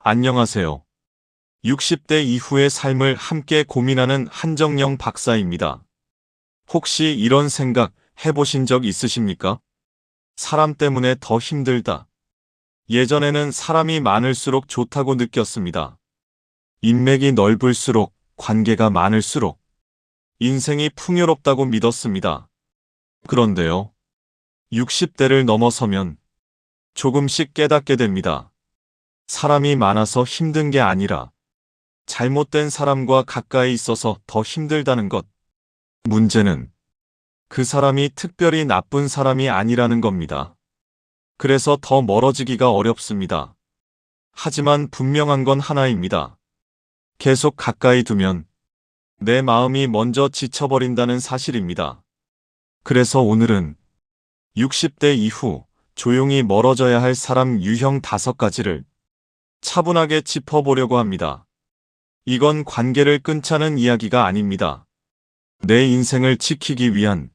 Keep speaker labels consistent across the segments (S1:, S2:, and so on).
S1: 안녕하세요. 60대 이후의 삶을 함께 고민하는 한정영 박사입니다. 혹시 이런 생각 해보신 적 있으십니까? 사람 때문에 더 힘들다. 예전에는 사람이 많을수록 좋다고 느꼈습니다. 인맥이 넓을수록, 관계가 많을수록 인생이 풍요롭다고 믿었습니다. 그런데요, 60대를 넘어서면 조금씩 깨닫게 됩니다. 사람이 많아서 힘든 게 아니라 잘못된 사람과 가까이 있어서 더 힘들다는 것. 문제는 그 사람이 특별히 나쁜 사람이 아니라는 겁니다. 그래서 더 멀어지기가 어렵습니다. 하지만 분명한 건 하나입니다. 계속 가까이 두면 내 마음이 먼저 지쳐버린다는 사실입니다. 그래서 오늘은 60대 이후 조용히 멀어져야 할 사람 유형 5가지를 차분하게 짚어보려고 합니다. 이건 관계를 끊자는 이야기가 아닙니다. 내 인생을 지키기 위한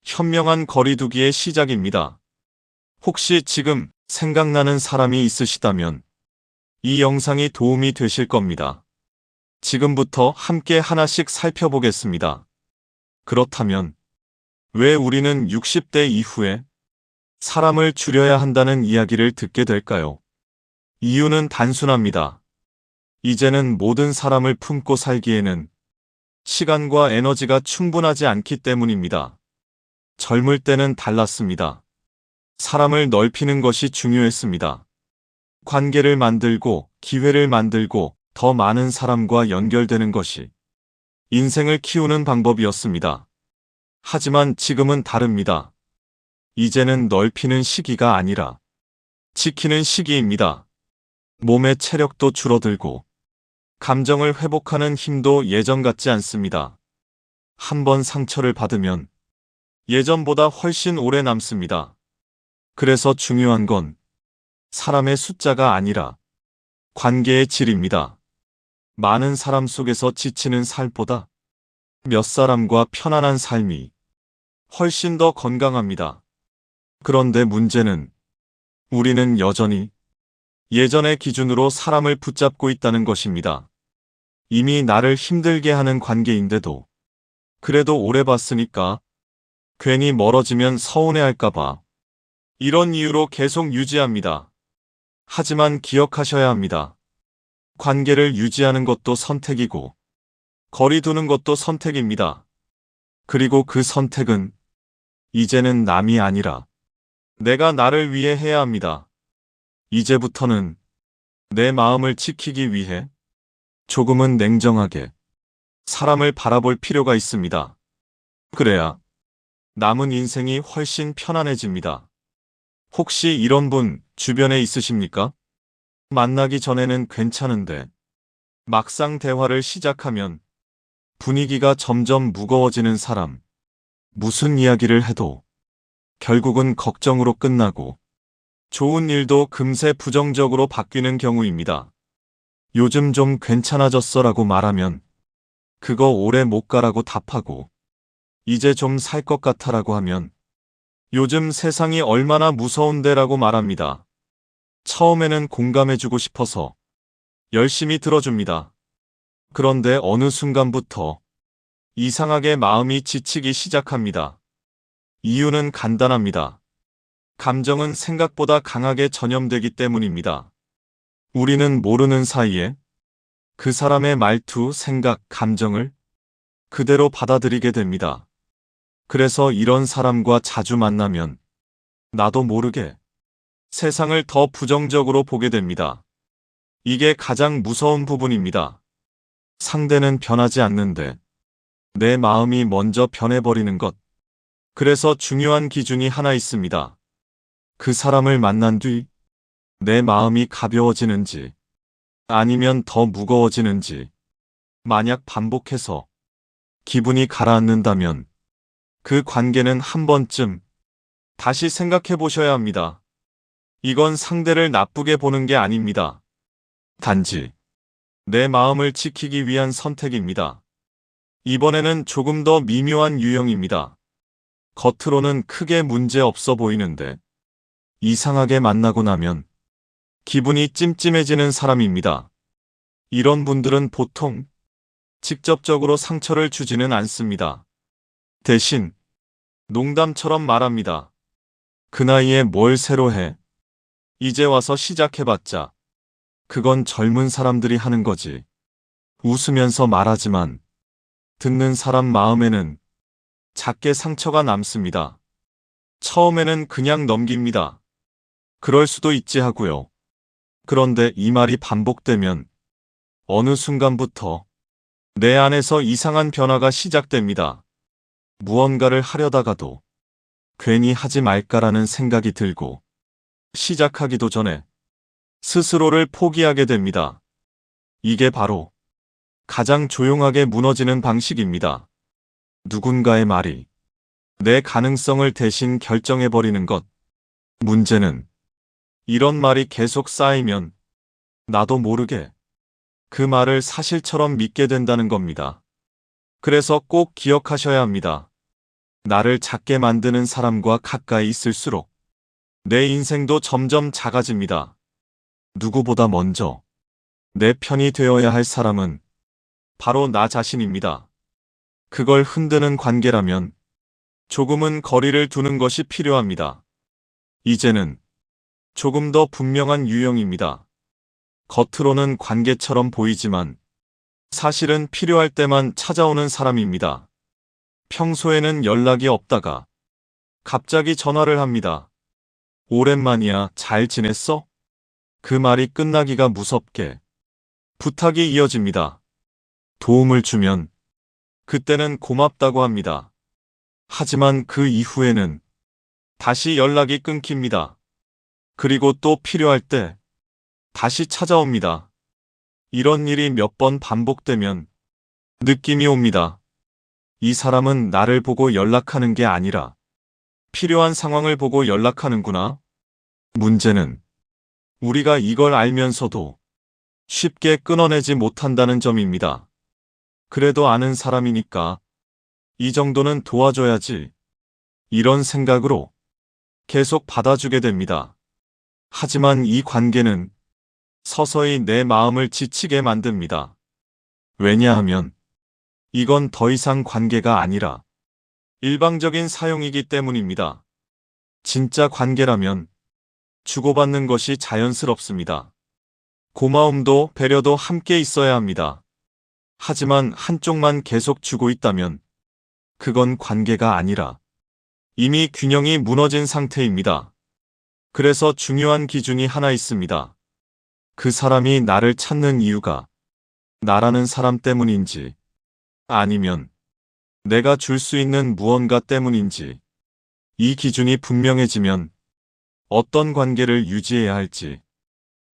S1: 현명한 거리두기의 시작입니다. 혹시 지금 생각나는 사람이 있으시다면 이 영상이 도움이 되실 겁니다. 지금부터 함께 하나씩 살펴보겠습니다. 그렇다면 왜 우리는 60대 이후에 사람을 줄여야 한다는 이야기를 듣게 될까요? 이유는 단순합니다. 이제는 모든 사람을 품고 살기에는 시간과 에너지가 충분하지 않기 때문입니다. 젊을 때는 달랐습니다. 사람을 넓히는 것이 중요했습니다. 관계를 만들고 기회를 만들고 더 많은 사람과 연결되는 것이 인생을 키우는 방법이었습니다. 하지만 지금은 다릅니다. 이제는 넓히는 시기가 아니라 지키는 시기입니다. 몸의 체력도 줄어들고 감정을 회복하는 힘도 예전 같지 않습니다. 한번 상처를 받으면 예전보다 훨씬 오래 남습니다. 그래서 중요한 건 사람의 숫자가 아니라 관계의 질입니다. 많은 사람 속에서 지치는 삶보다 몇 사람과 편안한 삶이 훨씬 더 건강합니다. 그런데 문제는 우리는 여전히 예전의 기준으로 사람을 붙잡고 있다는 것입니다. 이미 나를 힘들게 하는 관계인데도 그래도 오래 봤으니까 괜히 멀어지면 서운해할까봐 이런 이유로 계속 유지합니다. 하지만 기억하셔야 합니다. 관계를 유지하는 것도 선택이고 거리 두는 것도 선택입니다. 그리고 그 선택은 이제는 남이 아니라 내가 나를 위해 해야 합니다. 이제부터는 내 마음을 지키기 위해 조금은 냉정하게 사람을 바라볼 필요가 있습니다. 그래야 남은 인생이 훨씬 편안해집니다. 혹시 이런 분 주변에 있으십니까? 만나기 전에는 괜찮은데 막상 대화를 시작하면 분위기가 점점 무거워지는 사람. 무슨 이야기를 해도 결국은 걱정으로 끝나고 좋은 일도 금세 부정적으로 바뀌는 경우입니다. 요즘 좀 괜찮아졌어라고 말하면 그거 오래 못 가라고 답하고 이제 좀 살 것 같아라고 하면 요즘 세상이 얼마나 무서운데라고 말합니다. 처음에는 공감해주고 싶어서 열심히 들어줍니다. 그런데 어느 순간부터 이상하게 마음이 지치기 시작합니다. 이유는 간단합니다. 감정은 생각보다 강하게 전염되기 때문입니다. 우리는 모르는 사이에 그 사람의 말투, 생각, 감정을 그대로 받아들이게 됩니다. 그래서 이런 사람과 자주 만나면 나도 모르게 세상을 더 부정적으로 보게 됩니다. 이게 가장 무서운 부분입니다. 상대는 변하지 않는데 내 마음이 먼저 변해버리는 것. 그래서 중요한 기준이 하나 있습니다. 그 사람을 만난 뒤 내 마음이 가벼워지는지 아니면 더 무거워지는지. 만약 반복해서 기분이 가라앉는다면 그 관계는 한 번쯤 다시 생각해 보셔야 합니다. 이건 상대를 나쁘게 보는 게 아닙니다. 단지 내 마음을 지키기 위한 선택입니다. 이번에는 조금 더 미묘한 유형입니다. 겉으로는 크게 문제 없어 보이는데 이상하게 만나고 나면 기분이 찜찜해지는 사람입니다. 이런 분들은 보통 직접적으로 상처를 주지는 않습니다. 대신 농담처럼 말합니다. 그 나이에 뭘 새로 해? 이제 와서 시작해봤자. 그건 젊은 사람들이 하는 거지. 웃으면서 말하지만 듣는 사람 마음에는 작게 상처가 남습니다. 처음에는 그냥 넘깁니다. 그럴 수도 있지 하고요. 그런데 이 말이 반복되면 어느 순간부터 내 안에서 이상한 변화가 시작됩니다. 무언가를 하려다가도 괜히 하지 말까라는 생각이 들고 시작하기도 전에 스스로를 포기하게 됩니다. 이게 바로 가장 조용하게 무너지는 방식입니다. 누군가의 말이 내 가능성을 대신 결정해버리는 것. 문제는 이런 말이 계속 쌓이면 나도 모르게 그 말을 사실처럼 믿게 된다는 겁니다. 그래서 꼭 기억하셔야 합니다. 나를 작게 만드는 사람과 가까이 있을수록 내 인생도 점점 작아집니다. 누구보다 먼저 내 편이 되어야 할 사람은 바로 나 자신입니다. 그걸 흔드는 관계라면 조금은 거리를 두는 것이 필요합니다. 이제는 조금 더 분명한 유형입니다. 겉으로는 관계처럼 보이지만 사실은 필요할 때만 찾아오는 사람입니다. 평소에는 연락이 없다가 갑자기 전화를 합니다. 오랜만이야, 잘 지냈어? 그 말이 끝나기가 무섭게 부탁이 이어집니다. 도움을 주면 그때는 고맙다고 합니다. 하지만 그 이후에는 다시 연락이 끊깁니다. 그리고 또 필요할 때 다시 찾아옵니다. 이런 일이 몇 번 반복되면 느낌이 옵니다. 이 사람은 나를 보고 연락하는 게 아니라 필요한 상황을 보고 연락하는구나. 문제는 우리가 이걸 알면서도 쉽게 끊어내지 못한다는 점입니다. 그래도 아는 사람이니까 이 정도는 도와줘야지. 이런 생각으로 계속 받아주게 됩니다. 하지만 이 관계는 서서히 내 마음을 지치게 만듭니다. 왜냐하면 이건 더 이상 관계가 아니라 일방적인 사용이기 때문입니다. 진짜 관계라면 주고받는 것이 자연스럽습니다. 고마움도 배려도 함께 있어야 합니다. 하지만 한쪽만 계속 주고 있다면 그건 관계가 아니라 이미 균형이 무너진 상태입니다. 그래서 중요한 기준이 하나 있습니다. 그 사람이 나를 찾는 이유가 나라는 사람 때문인지 아니면 내가 줄 수 있는 무언가 때문인지 이 기준이 분명해지면 어떤 관계를 유지해야 할지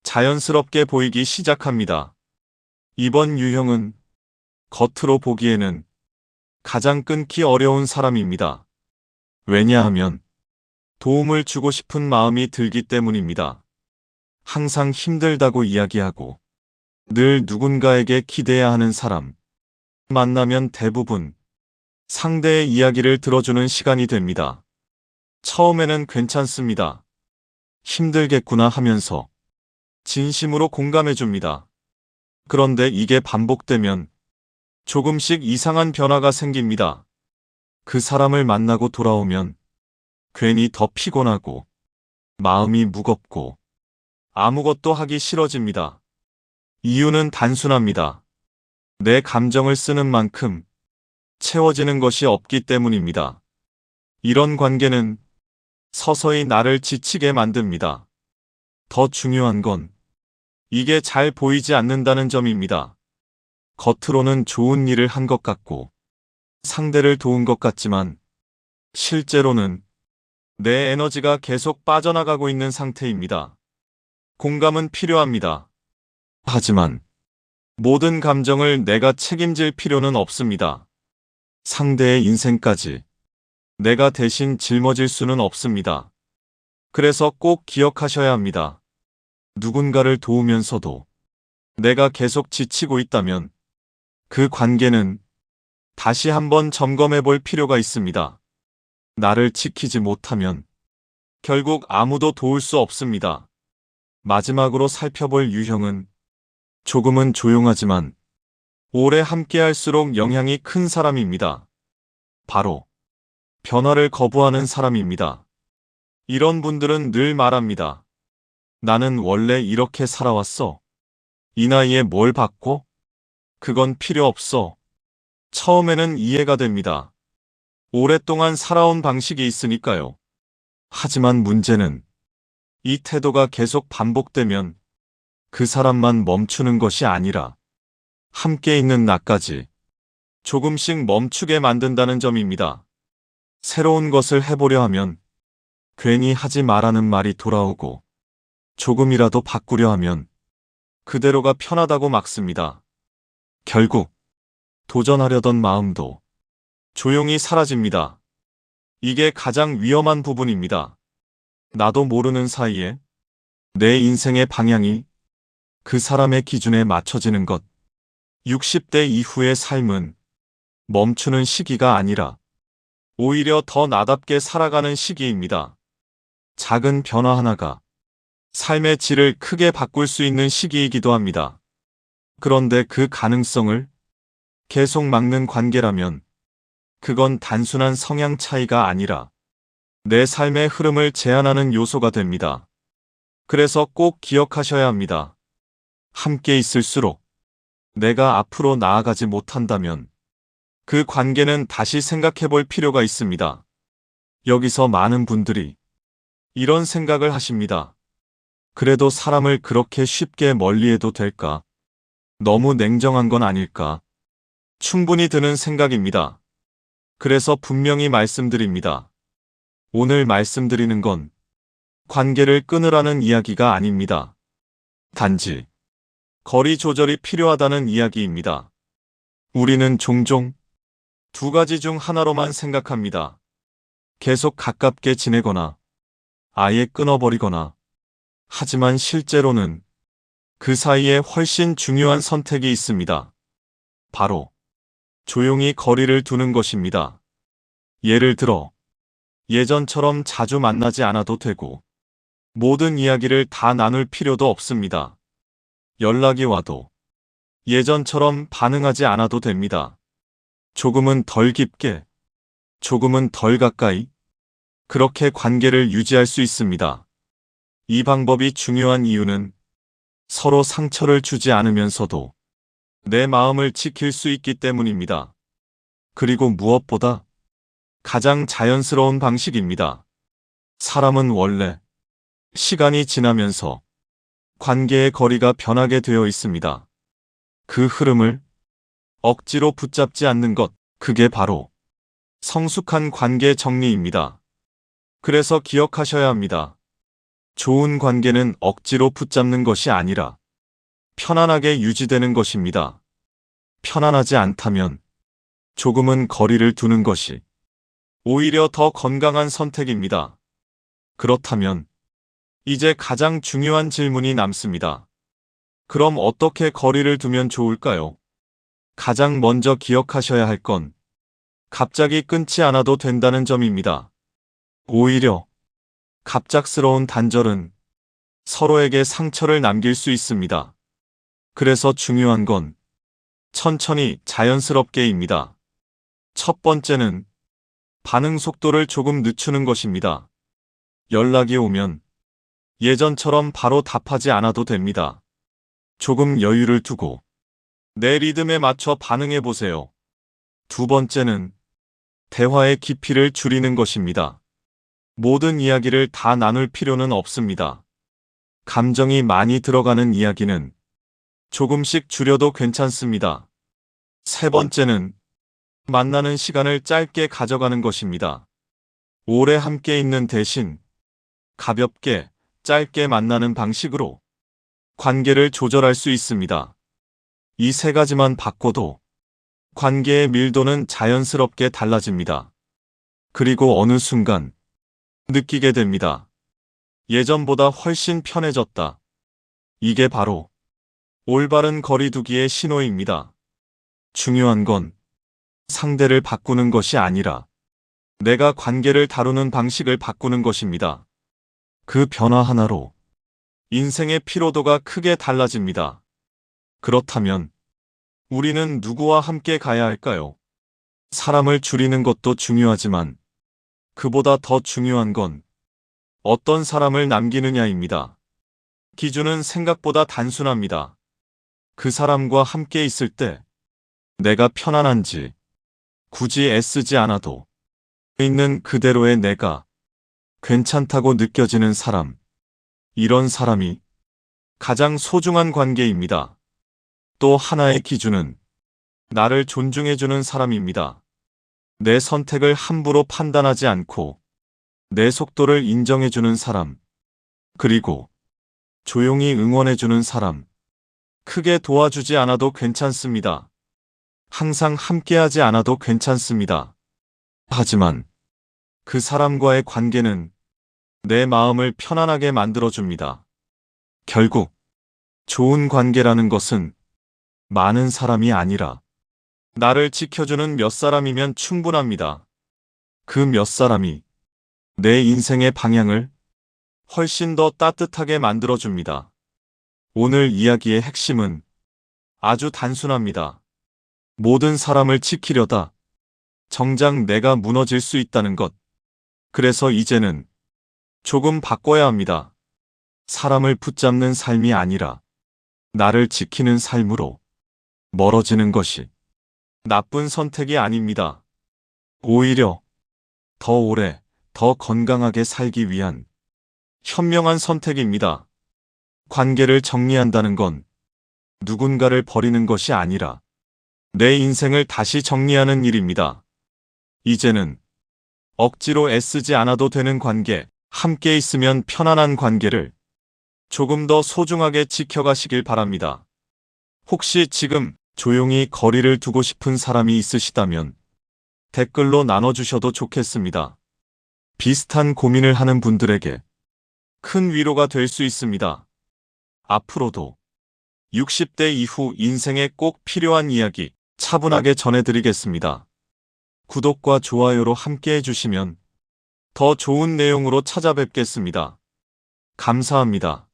S1: 자연스럽게 보이기 시작합니다. 이번 유형은 겉으로 보기에는 가장 끊기 어려운 사람입니다. 왜냐하면 도움을 주고 싶은 마음이 들기 때문입니다. 항상 힘들다고 이야기하고 늘 누군가에게 기대야 하는 사람. 만나면 대부분 상대의 이야기를 들어주는 시간이 됩니다. 처음에는 괜찮습니다. 힘들겠구나 하면서 진심으로 공감해줍니다. 그런데 이게 반복되면 조금씩 이상한 변화가 생깁니다. 그 사람을 만나고 돌아오면 괜히 더 피곤하고 마음이 무겁고 아무것도 하기 싫어집니다. 이유는 단순합니다. 내 감정을 쓰는 만큼 채워지는 것이 없기 때문입니다. 이런 관계는 서서히 나를 지치게 만듭니다. 더 중요한 건 이게 잘 보이지 않는다는 점입니다. 겉으로는 좋은 일을 한 것 같고 상대를 도운 것 같지만 실제로는 내 에너지가 계속 빠져나가고 있는 상태입니다. 공감은 필요합니다. 하지만 모든 감정을 내가 책임질 필요는 없습니다. 상대의 인생까지 내가 대신 짊어질 수는 없습니다. 그래서 꼭 기억하셔야 합니다. 누군가를 도우면서도 내가 계속 지치고 있다면 그 관계는 다시 한번 점검해 볼 필요가 있습니다. 나를 지키지 못하면 결국 아무도 도울 수 없습니다. 마지막으로 살펴볼 유형은 조금은 조용하지만 오래 함께할수록 영향이 큰 사람입니다. 바로 변화를 거부하는 사람입니다. 이런 분들은 늘 말합니다. 나는 원래 이렇게 살아왔어. 이 나이에 뭘 바꿔? 그건 필요 없어. 처음에는 이해가 됩니다. 오랫동안 살아온 방식이 있으니까요. 하지만 문제는 이 태도가 계속 반복되면 그 사람만 멈추는 것이 아니라 함께 있는 나까지 조금씩 멈추게 만든다는 점입니다. 새로운 것을 해보려 하면 괜히 하지 말라는 말이 돌아오고 조금이라도 바꾸려 하면 그대로가 편하다고 막습니다. 결국 도전하려던 마음도 조용히 사라집니다. 이게 가장 위험한 부분입니다. 나도 모르는 사이에 내 인생의 방향이 그 사람의 기준에 맞춰지는 것. 60대 이후의 삶은 멈추는 시기가 아니라 오히려 더 나답게 살아가는 시기입니다. 작은 변화 하나가 삶의 질을 크게 바꿀 수 있는 시기이기도 합니다. 그런데 그 가능성을 계속 막는 관계라면 그건 단순한 성향 차이가 아니라 내 삶의 흐름을 제한하는 요소가 됩니다. 그래서 꼭 기억하셔야 합니다. 함께 있을수록 내가 앞으로 나아가지 못한다면 그 관계는 다시 생각해 볼 필요가 있습니다. 여기서 많은 분들이 이런 생각을 하십니다. 그래도 사람을 그렇게 쉽게 멀리해도 될까? 너무 냉정한 건 아닐까? 충분히 드는 생각입니다. 그래서 분명히 말씀드립니다. 오늘 말씀드리는 건 관계를 끊으라는 이야기가 아닙니다. 단지 거리 조절이 필요하다는 이야기입니다. 우리는 종종 두 가지 중 하나로만 생각합니다. 계속 가깝게 지내거나 아예 끊어버리거나. 하지만 실제로는 그 사이에 훨씬 중요한 선택이 있습니다. 바로 조용히 거리를 두는 것입니다. 예를 들어 예전처럼 자주 만나지 않아도 되고 모든 이야기를 다 나눌 필요도 없습니다. 연락이 와도 예전처럼 반응하지 않아도 됩니다. 조금은 덜 깊게, 조금은 덜 가까이 그렇게 관계를 유지할 수 있습니다. 이 방법이 중요한 이유는 서로 상처를 주지 않으면서도 내 마음을 지킬 수 있기 때문입니다. 그리고 무엇보다 가장 자연스러운 방식입니다. 사람은 원래 시간이 지나면서 관계의 거리가 변하게 되어 있습니다. 그 흐름을 억지로 붙잡지 않는 것, 그게 바로 성숙한 관계 정리입니다. 그래서 기억하셔야 합니다. 좋은 관계는 억지로 붙잡는 것이 아니라 편안하게 유지되는 것입니다. 편안하지 않다면 조금은 거리를 두는 것이 오히려 더 건강한 선택입니다. 그렇다면 이제 가장 중요한 질문이 남습니다. 그럼 어떻게 거리를 두면 좋을까요? 가장 먼저 기억하셔야 할 건 갑자기 끊지 않아도 된다는 점입니다. 오히려 갑작스러운 단절은 서로에게 상처를 남길 수 있습니다. 그래서 중요한 건 천천히 자연스럽게입니다. 첫 번째는 반응 속도를 조금 늦추는 것입니다. 연락이 오면 예전처럼 바로 답하지 않아도 됩니다. 조금 여유를 두고 내 리듬에 맞춰 반응해 보세요. 두 번째는 대화의 깊이를 줄이는 것입니다. 모든 이야기를 다 나눌 필요는 없습니다. 감정이 많이 들어가는 이야기는 조금씩 줄여도 괜찮습니다. 세 번째는 만나는 시간을 짧게 가져가는 것입니다. 오래 함께 있는 대신 가볍게, 짧게 만나는 방식으로 관계를 조절할 수 있습니다. 이 세 가지만 바꿔도 관계의 밀도는 자연스럽게 달라집니다. 그리고 어느 순간 느끼게 됩니다. 예전보다 훨씬 편해졌다. 이게 바로 올바른 거리두기의 신호입니다. 중요한 건 상대를 바꾸는 것이 아니라 내가 관계를 다루는 방식을 바꾸는 것입니다. 그 변화 하나로 인생의 피로도가 크게 달라집니다. 그렇다면 우리는 누구와 함께 가야 할까요? 사람을 줄이는 것도 중요하지만 그보다 더 중요한 건 어떤 사람을 남기느냐입니다. 기준은 생각보다 단순합니다. 그 사람과 함께 있을 때 내가 편안한지, 굳이 애쓰지 않아도 있는 그대로의 내가 괜찮다고 느껴지는 사람, 이런 사람이 가장 소중한 관계입니다. 또 하나의 기준은 나를 존중해주는 사람입니다. 내 선택을 함부로 판단하지 않고 내 속도를 인정해주는 사람, 그리고 조용히 응원해주는 사람, 크게 도와주지 않아도 괜찮습니다. 항상 함께하지 않아도 괜찮습니다. 하지만 그 사람과의 관계는 내 마음을 편안하게 만들어줍니다. 결국 좋은 관계라는 것은 많은 사람이 아니라 나를 지켜주는 몇 사람이면 충분합니다. 그 몇 사람이 내 인생의 방향을 훨씬 더 따뜻하게 만들어줍니다. 오늘 이야기의 핵심은 아주 단순합니다. 모든 사람을 지키려다 정작 내가 무너질 수 있다는 것. 그래서 이제는 조금 바꿔야 합니다. 사람을 붙잡는 삶이 아니라 나를 지키는 삶으로 멀어지는 것이 나쁜 선택이 아닙니다. 오히려 더 오래, 더 건강하게 살기 위한 현명한 선택입니다. 관계를 정리한다는 건 누군가를 버리는 것이 아니라 내 인생을 다시 정리하는 일입니다. 이제는 억지로 애쓰지 않아도 되는 관계, 함께 있으면 편안한 관계를 조금 더 소중하게 지켜가시길 바랍니다. 혹시 지금 조용히 거리를 두고 싶은 사람이 있으시다면 댓글로 나눠주셔도 좋겠습니다. 비슷한 고민을 하는 분들에게 큰 위로가 될 수 있습니다. 앞으로도 60대 이후 인생에 꼭 필요한 이야기 차분하게 전해드리겠습니다. 구독과 좋아요로 함께 해주시면 더 좋은 내용으로 찾아뵙겠습니다. 감사합니다.